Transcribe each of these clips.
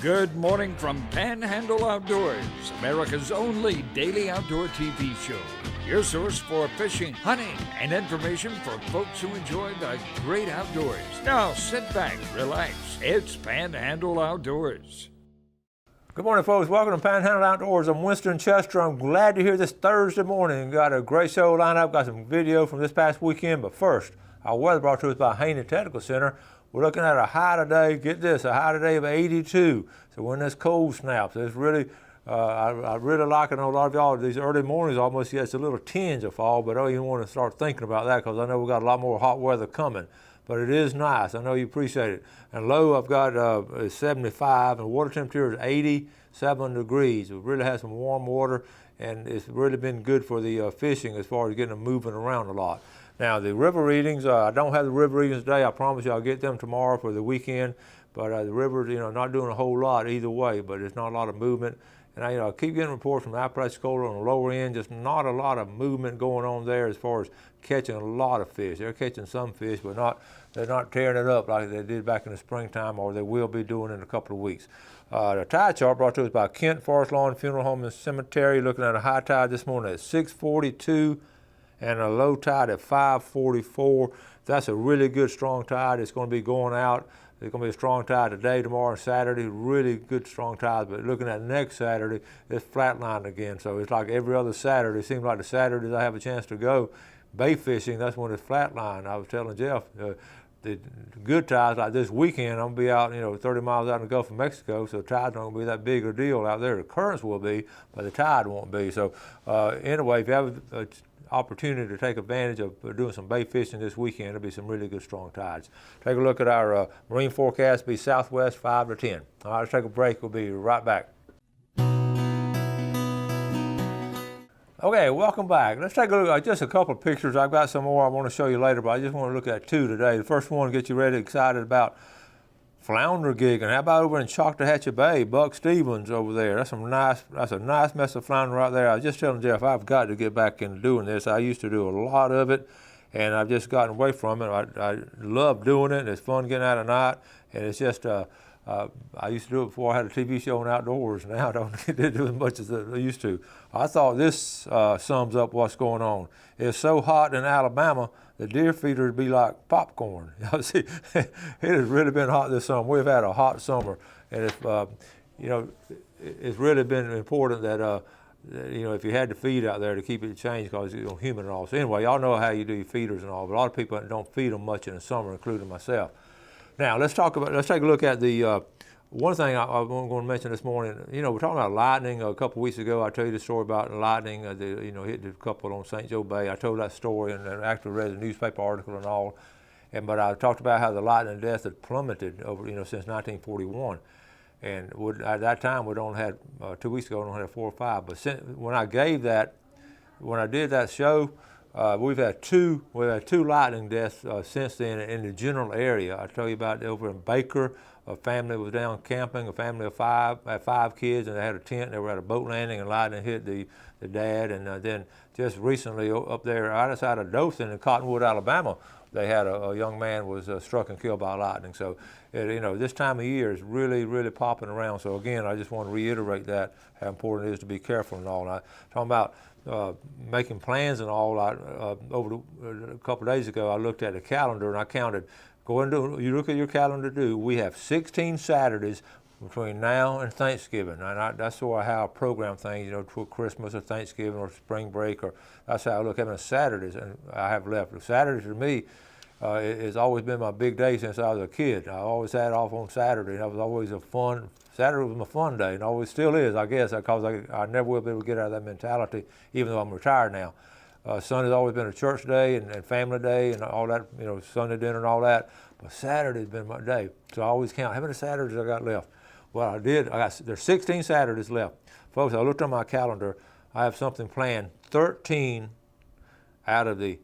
Good morning from Panhandle Outdoors, America's only daily outdoor TV show. Your source for fishing, hunting, and information for folks who enjoy the great outdoors. Now sit back, relax. It's Panhandle Outdoors. Good morning, folks. Welcome to Panhandle Outdoors. I'm Winston Chester. I'm glad you're here this Thursday morning. Got a great show lined up. Got some video from this past weekend. But first, our weather brought to us by Haney Technical Center. We're looking at a high today, get this, a high today of 82. So when this cold snaps, it's really, I really like it. I know a lot of y'all, these early mornings almost gets a little tinge of fall, but I don't even want to start thinking about that because I know we got a lot more hot weather coming. But it is nice. I know you appreciate it. And low, I've got 75, and water temperature is 87 degrees. We really had some warm water, and it's really been good for the fishing as far as getting them moving around a lot. Now, the river readings, I don't have the river readings today. I promise you I'll get them tomorrow for the weekend. But the rivers, not doing a whole lot either way, but there's not a lot of movement. And I keep getting reports from Apalachicola on the lower end, just not a lot of movement going on there as far as catching a lot of fish. They're catching some fish, but they're not tearing it up like they did back in the springtime, or they will be doing in a couple of weeks. The tide chart brought to us by Kent Forest Lawn Funeral Home and Cemetery, looking at a high tide this morning at 6:42. And a low tide at 5:44. That's a really good strong tide. It's going to be going out. There's going to be a strong tide today, tomorrow, and Saturday. Really good strong tide. But looking at next Saturday, it's flatlined again. So it's like every other Saturday. It seems like the Saturdays I have a chance to go bay fishing, that's when it's flatlined. I was telling Jeff, the good tides like this weekend, I'm going to be out, 30 miles out in the Gulf of Mexico, so the tide's not going to be that big a deal out there. The currents will be, but the tide won't be. So anyway, if you have a opportunity to take advantage of doing some bay fishing this weekend, there'll be some really good strong tides. Take a look at our marine forecast. Be southwest 5 to 10. All right, let's take a break. We'll be right back. Okay, welcome back. Let's take a look at just a couple of pictures. I've got some more I want to show you later, but I just want to look at two today. The first one gets you ready, excited about flounder gigging. How about over in Choctawhatchee Bay, Buck Stevens over there? That's a nice mess of flounder right there. I was just telling Jeff, I've got to get back into doing this. I used to do a lot of it, and I've just gotten away from it. I love doing it. It's fun getting out at night, and it's just, I used to do it before I had a TV show on outdoors. Now I don't get to do as much as I used to. I thought this sums up what's going on. It's so hot in Alabama, the deer feeders be like popcorn. See, it has really been hot this summer. We've had a hot summer, and it's really been important that if you had to feed out there to keep it changed because it's humid and all. So anyway, y'all know how you do your feeders and all, but a lot of people don't feed them much in the summer, including myself. Now let's take a look at the one thing I'm going to mention this morning. We're talking about lightning. A couple of weeks ago, I told you the story about lightning. Hit the couple on St. Joe Bay. I told that story and I actually read the newspaper article and all. But I talked about how the lightning death had plummeted over since 1941. And at that time, we'd only had 2 weeks ago, we only had 4 or 5. But when I did that show, we've had two lightning deaths since then in the general area. I tell you about over in Baker, a family was down camping, a family of 5, had 5 kids, and they had a tent. They were at a boat landing, and lightning hit the dad. And then just recently up there right outside of Dothan in Cottonwood, Alabama, they had a young man was struck and killed by lightning. So this time of year is really, really popping around. So again, I just want to reiterate that, how important it is to be careful and all. And talking about making plans and all, over a couple of days ago, I looked at the calendar and I counted. You look at your calendar, we have 16 Saturdays between now and Thanksgiving. And that's sort of how I program things, for Christmas or Thanksgiving or spring break, or that's how I look at them as Saturdays and I have left. Saturdays to me, it's always been my big day since I was a kid. I always had off on Saturday. That was always Saturday was my fun day, and always still is, I guess, because I never will be able to get out of that mentality, even though I'm retired now. Sunday's always been a church day and family day and all that, Sunday dinner and all that. But Saturday's been my day, so I always count how many Saturdays I got left. Well, there's 16 Saturdays left. Folks, I looked on my calendar. I have something planned 13 out of the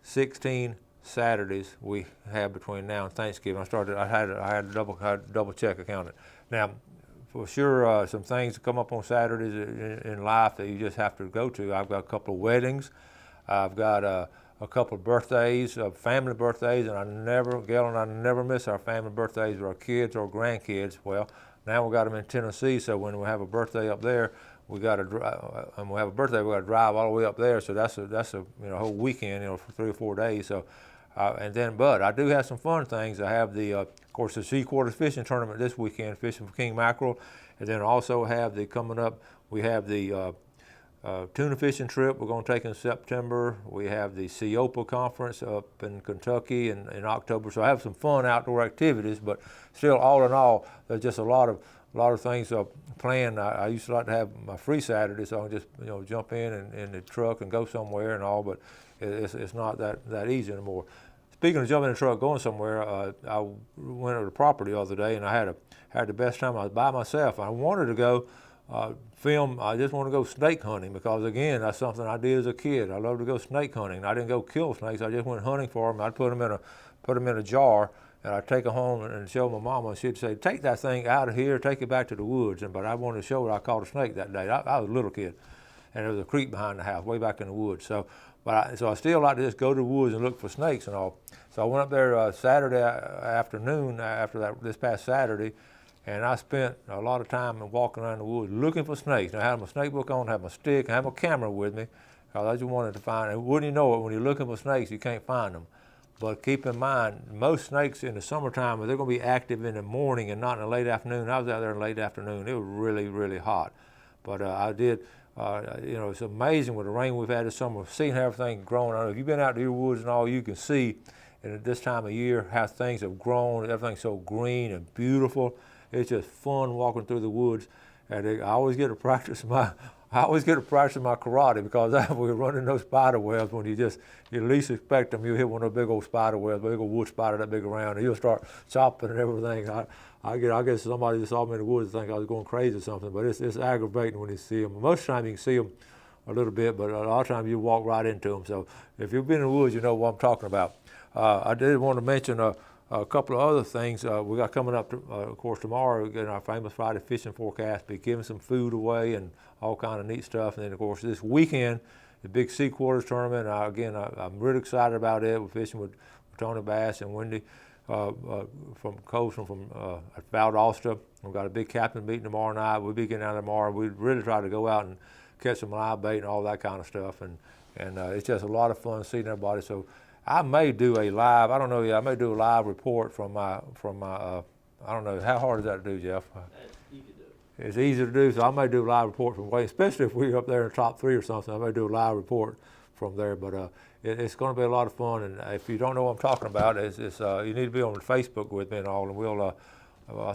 16 Saturdays we have between now and Thanksgiving. I had a double check accounted. Now, for sure, some things come up on Saturdays in life that you just have to go to. I've got a couple of weddings. I've got a couple of birthdays, family birthdays, and Gail and I never miss our family birthdays with our kids or grandkids. Well, Now we got them in Tennessee, so when we have a birthday up there, we got to drive. And we have a birthday, we got to drive all the way up there. So that's a whole weekend, for 3 or 4 days. So, but I do have some fun things. I have of course, the 3/4 fishing tournament this weekend, fishing for king mackerel, and then also have coming up. We have the tuna fishing trip we're going to take in September. We have the CEOPA conference up in Kentucky in October. So I have some fun outdoor activities, but still, all in all, there's just a lot of things planned. I used to like to have my free Saturday, so I can just jump in the truck and go somewhere and all, but it's not that easy anymore. Speaking of jumping in the truck going somewhere, I went to the property the other day and I had the best time. I was by myself. I wanted to go film. I just want to go snake hunting because, again, that's something I did as a kid. I love to go snake hunting. I didn't go kill snakes. I just went hunting for them. I'd put them in a jar, and I'd take them home and show my mama, and she'd say, "Take that thing out of here, take it back to the woods." But I wanted to show her I caught a snake that day. I was a little kid, and there was a creek behind the house, way back in the woods. So I still like to just go to the woods and look for snakes and all. So I went up there Saturday afternoon after this past Saturday, and I spent a lot of time walking around the woods looking for snakes. And I had my snake book on, had my stick, I had my camera with me, because I just wanted to find, and wouldn't you know it, when you're looking for snakes, you can't find them. But keep in mind, most snakes in the summertime, they're going to be active in the morning and not in the late afternoon. I was out there in the late afternoon. It was really, really hot. But I did, it's amazing with the rain we've had this summer, seeing how everything growing. I don't know if you've been out to your woods and all, you can see, and at this time of year, how things have grown. Everything's so green and beautiful. It's just fun walking through the woods, and I always get to practice my karate, because we're running those spider webs. When you least expect them, you hit one of those big old spider webs, big old wood spider that big around, and you'll start chopping and everything. I guess somebody just saw me in the woods and think I was going crazy or something, but it's aggravating when you see them. Most of the time you can see them a little bit, but a lot of times you walk right into them. So if you've been in the woods, you know what I'm talking about. I did want to mention a couple of other things we got coming up. Of course, tomorrow, getting our famous Friday fishing forecast, be giving some food away and all kind of neat stuff. And then, of course, this weekend, the big 3/4 tournament. I'm really excited about it. We're fishing with Tony Bass and Wendy from Colson from Valdosta. We've got a big captain meeting tomorrow night. We'll be getting out there tomorrow. We really try to go out and catch some live bait and all that kind of stuff. And it's just a lot of fun seeing everybody. So I may do a live, I don't know yet, I may do a live report from my I don't know, how hard is that to do, Jeff? You can do it. It's easy to do, so I may do a live report from Wayne, especially if we're up there in the top 3 or something. I may do a live report from there, but it's going to be a lot of fun. And if you don't know what I'm talking about, you need to be on Facebook with me and all, and I may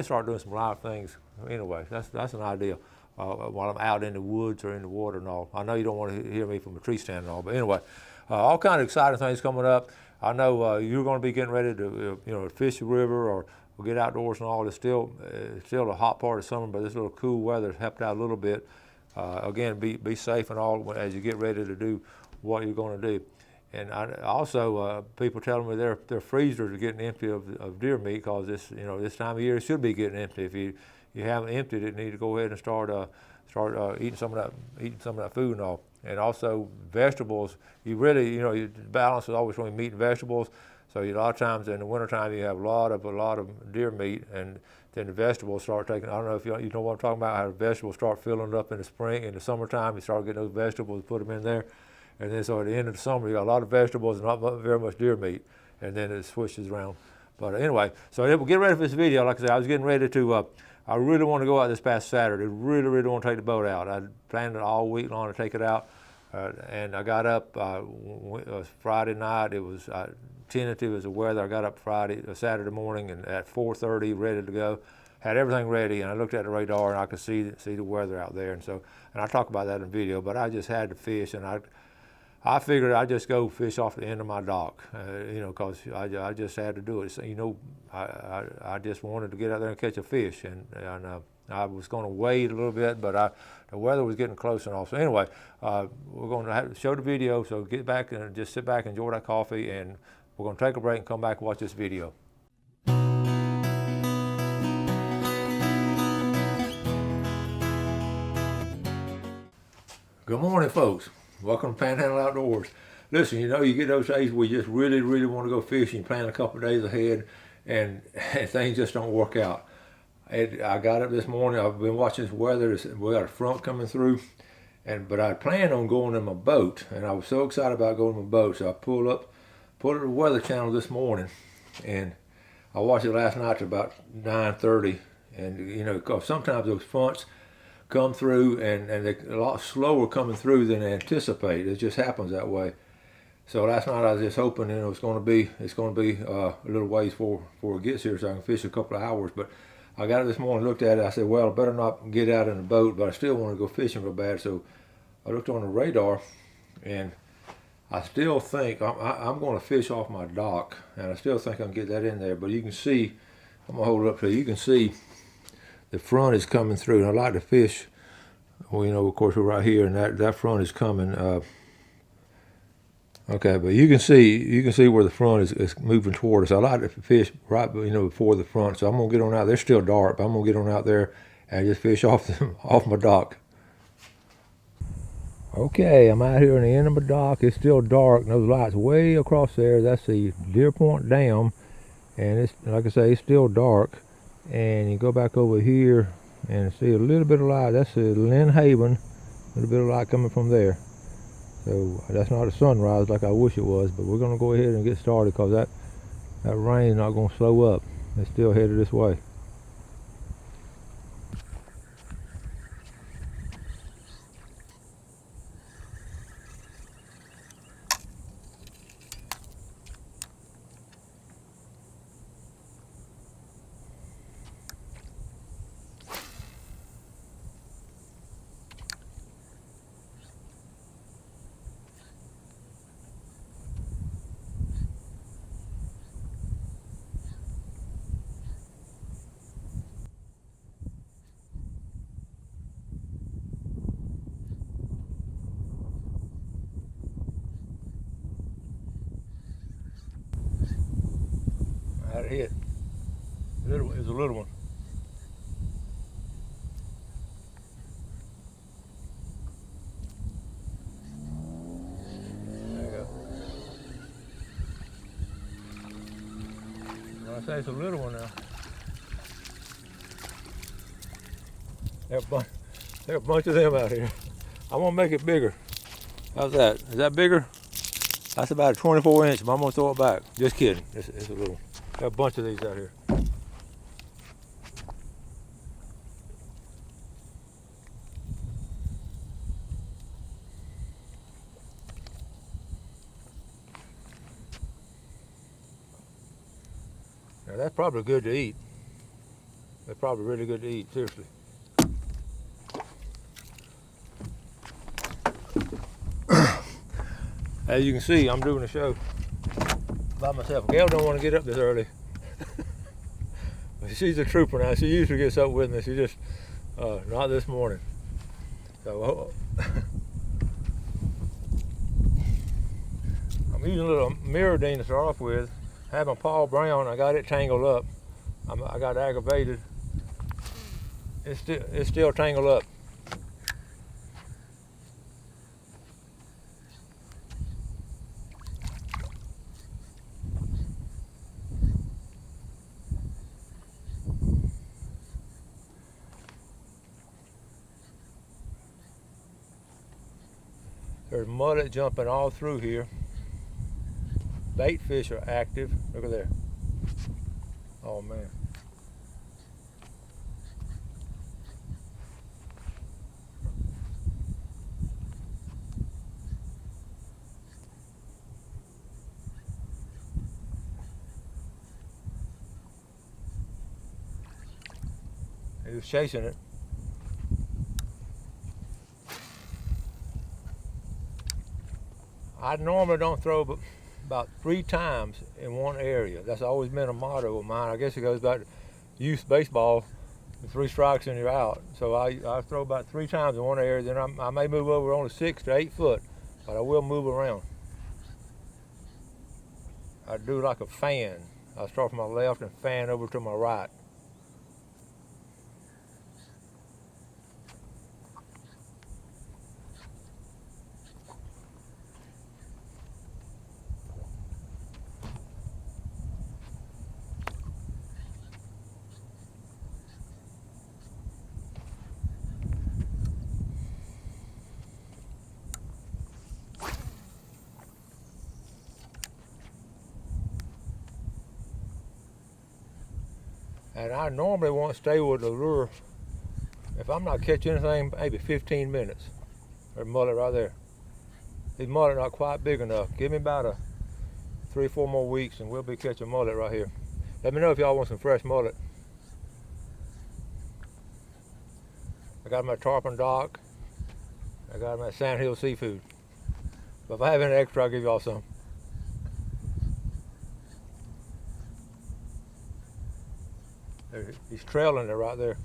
start doing some live things anyway. That's an idea while I'm out in the woods or in the water and all. I know you don't want to hear me from a tree stand and all, but anyway. All kind of exciting things coming up. I know you're going to be getting ready to, fish the river or get outdoors and all. It's still a hot part of summer, but this little cool weather has helped out a little bit. Again, be safe and all as you get ready to do what you're going to do. And also, people telling me their freezers are getting empty of deer meat, because this time of year it should be getting empty. If you haven't emptied it, you need to go ahead and start eating some of that food and all. And also vegetables, you really, your balance is always between meat and vegetables. So a lot of times in the wintertime you have a lot of deer meat, and then the vegetables start taking, I don't know if you know what I'm talking about, how the vegetables start filling up in the spring. In the summertime you start getting those vegetables, put them in there. And then so at the end of the summer you got a lot of vegetables and not very much deer meat. And then it switches around. But anyway, so we'll get ready for this video. Like I said, I was getting ready to, I really want to go out this past Saturday. Really, really want to take the boat out. I planned it all week long to take it out. And I got up Friday night. It was tentative as the weather. I got up Saturday morning, and at 4:30, ready to go. Had everything ready, and I looked at the radar, and I could see the weather out there. And I talk about that in video. But I just had to fish, and I figured I'd just go fish off the end of my dock, because I just had to do it. So, I just wanted to get out there and catch a fish, and I was going to wait a little bit, but the weather was getting close and all. So anyway, we're going to show the video, so get back and just sit back and enjoy that coffee, and we're going to take a break and come back and watch this video. Good morning, folks. Welcome to Panhandle Outdoors. Listen, you get those days where you just really, really want to go fishing, plan a couple of days ahead, and things just don't work out. I got up this morning. I've been watching this weather. We got a front coming through, but I planned on going in my boat, and I was so excited about going in my boat. So I pulled up the Weather Channel this morning, and I watched it last night to about 9:30. And you know, 'cause sometimes those fronts come through, and they're a lot slower coming through than they anticipate. It just happens that way. So last night I was just hoping, you know, it's going to be a little ways before it gets here, so I can fish a couple of hours. But I got it this morning, looked at it. I said, well, I better not get out in the boat, but I still want to go fishing real bad. So I looked on the radar, and I still think I'm going to fish off my dock, and I still think I can get that in there. But you can see, I'm gonna hold it up so you can see the front is coming through. And I like to fish. Well, you know, of course, we're right here, and that front is coming. Okay, but you can see where the front is moving toward us. I like to fish right, you know, before the front. So I'm gonna get on out. They're still dark, but I'm gonna get on out there and just fish off my dock. Okay, I'm out here in the end of my dock. It's still dark, and those lights way across there, that's the Deer Point Dam, and it's, like I say, it's still dark. And you go back over here and see a little bit of light. That's the Lynn Haven, a little bit of light coming from there. So that's not a sunrise like I wish it was, but we're gonna go ahead and get started because that rain's not gonna slow up. It's still headed this way. I had a hit. It was a little one. There you go. When I say it's a little one now, there are a bunch of them out here. I'm gonna make it bigger. How's that? Is that bigger? That's about a 24 inch, but I'm gonna throw it back. Just kidding. It's a little one. There are a bunch of these out here. Now that's probably good to eat. They're probably really good to eat, seriously. As you can see, I'm doing the show by myself. Gail don't want to get up this early. She's a trooper now. She usually gets up with me. She just, not this morning. So I'm using a little mirrodine to start off with. Had my Paul Brown, I got it tangled up. I got aggravated. It's still tangled up. There's mullet jumping all through here. Bait fish are active. Look at there. Oh man. He was chasing it. I normally don't throw about 3 times in one area. That's always been a motto of mine. I guess it goes back to youth baseball, 3 strikes and you're out. So I throw about 3 times in one area, then I may move over only 6 to 8 foot, but I will move around. I do like a fan. I start from my left and fan over to my right. And I normally won't stay with the lure if I'm not catching anything, maybe 15 minutes. There's mullet right there. These mullet not quite big enough. Give me about 3 or 4 more weeks and we'll be catching mullet right here. Let me know if y'all want some fresh mullet. I got them at Tarpon Dock. I got them at Sandhill Seafood. But if I have any extra, I'll give y'all some. He's trailing it right there.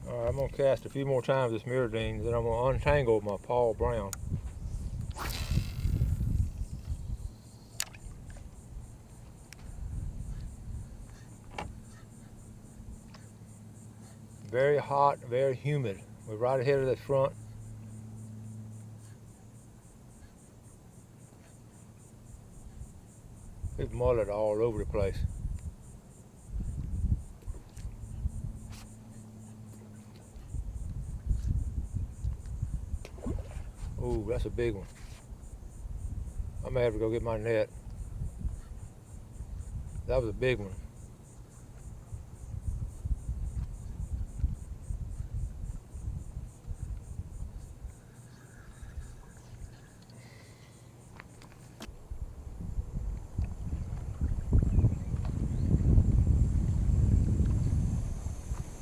All right, I'm gonna cast a few more times this mirrodine, then I'm gonna untangle my Paul Brown. Very hot, very humid. We're right ahead of the front. There's mullet all over the place. Ooh, that's a big one. I may have to go get my net. That was a big one.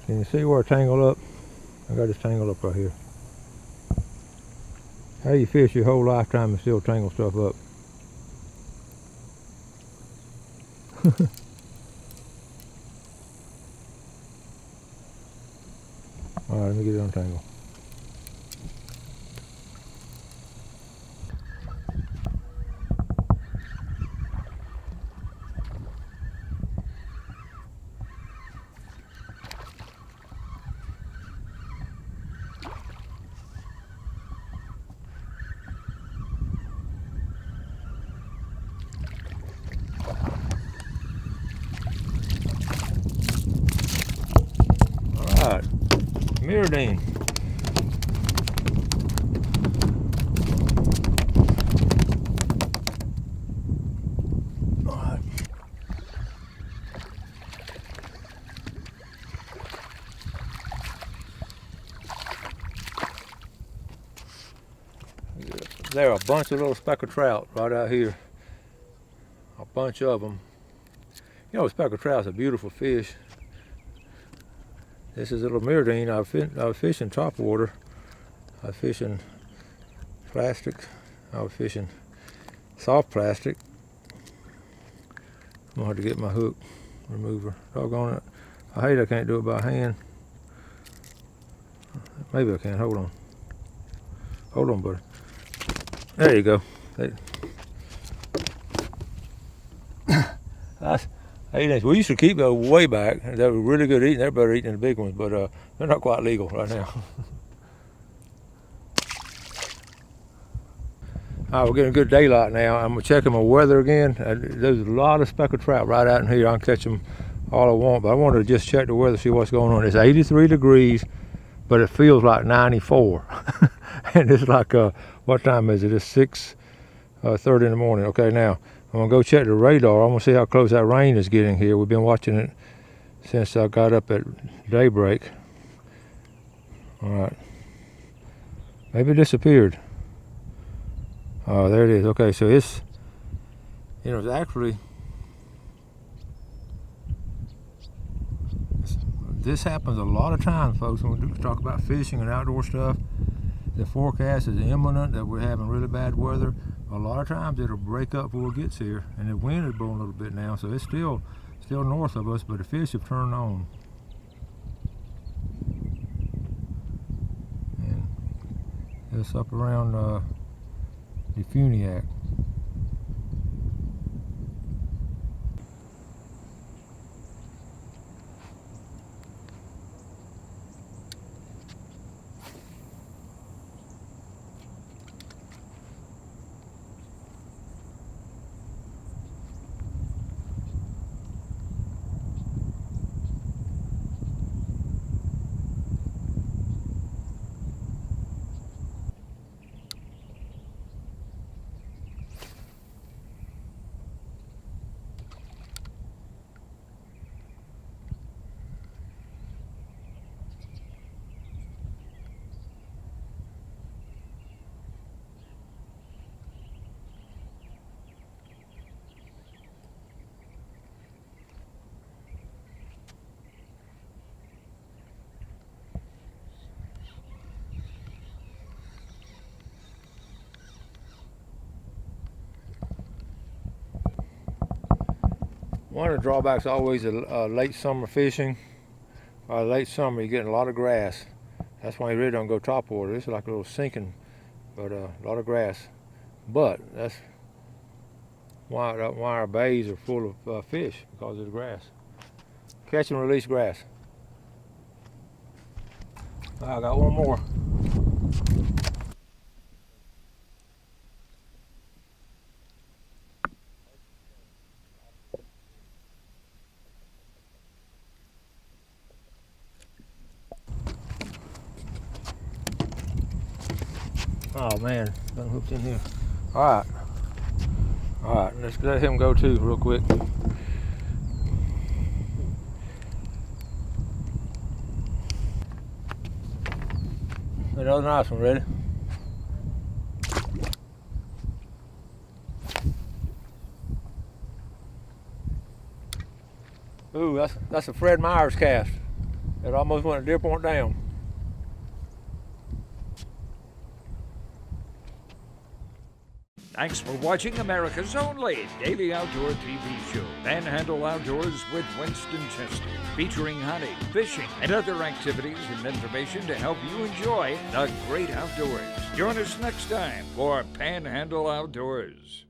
Can you see where I tangled up? I got this tangled up right here. How do you fish your whole lifetime and still tangle stuff up? Alright, let me get it untangled. Alright, mirrodine. Alright. There are a bunch of little speckled trout right out here. A bunch of them. You know, speckled trout's a beautiful fish. This is a little mirrodine. I was fishing top water. I was fishing plastic. I was fishing soft plastic. I'm gonna have to get my hook remover. Doggone it. I hate I can't do it by hand. Maybe I can. Hold on. Hold on, buddy. There you go. That's 8 inches. We used to keep those way back. They were really good eating. They're better eating than the big ones, but they're not quite legal right now. All right, we're getting good daylight now. I'm checking my weather again. There's a lot of speckled trout right out in here. I can catch them all I want, but I wanted to just check the weather, see what's going on. It's 83 degrees, but it feels like 94. And it's like, what time is it? It's 6:30 in the morning. Okay, now I'm gonna go check the radar. I'm gonna see how close that rain is getting here. We've been watching it since I got up at daybreak. All right, maybe it disappeared. Oh, there it is. Okay, so it's, it's actually, this happens a lot of times, folks, when we talk about fishing and outdoor stuff. The forecast is imminent that we're having really bad weather. A lot of times it'll break up before it gets here, and the wind is blowing a little bit now, so it's still north of us, but the fish have turned on. And it's up around the Funiac. One of the drawbacks always is late summer fishing. Late summer, you're getting a lot of grass. That's why you really don't go topwater. This is like a little sinking, but a lot of grass. But that's why our bays are full of fish, because of the grass. Catch and release grass. I got one more. Oh man, got hooked in here. All right, let's let him go too real quick. Another nice one, ready? Ooh, that's a Fred Myers cast. It almost went a deer point down. Thanks for watching America's only daily outdoor TV show, Panhandle Outdoors with Winston Chester, featuring hunting, fishing, and other activities and information to help you enjoy the great outdoors. Join us next time for Panhandle Outdoors.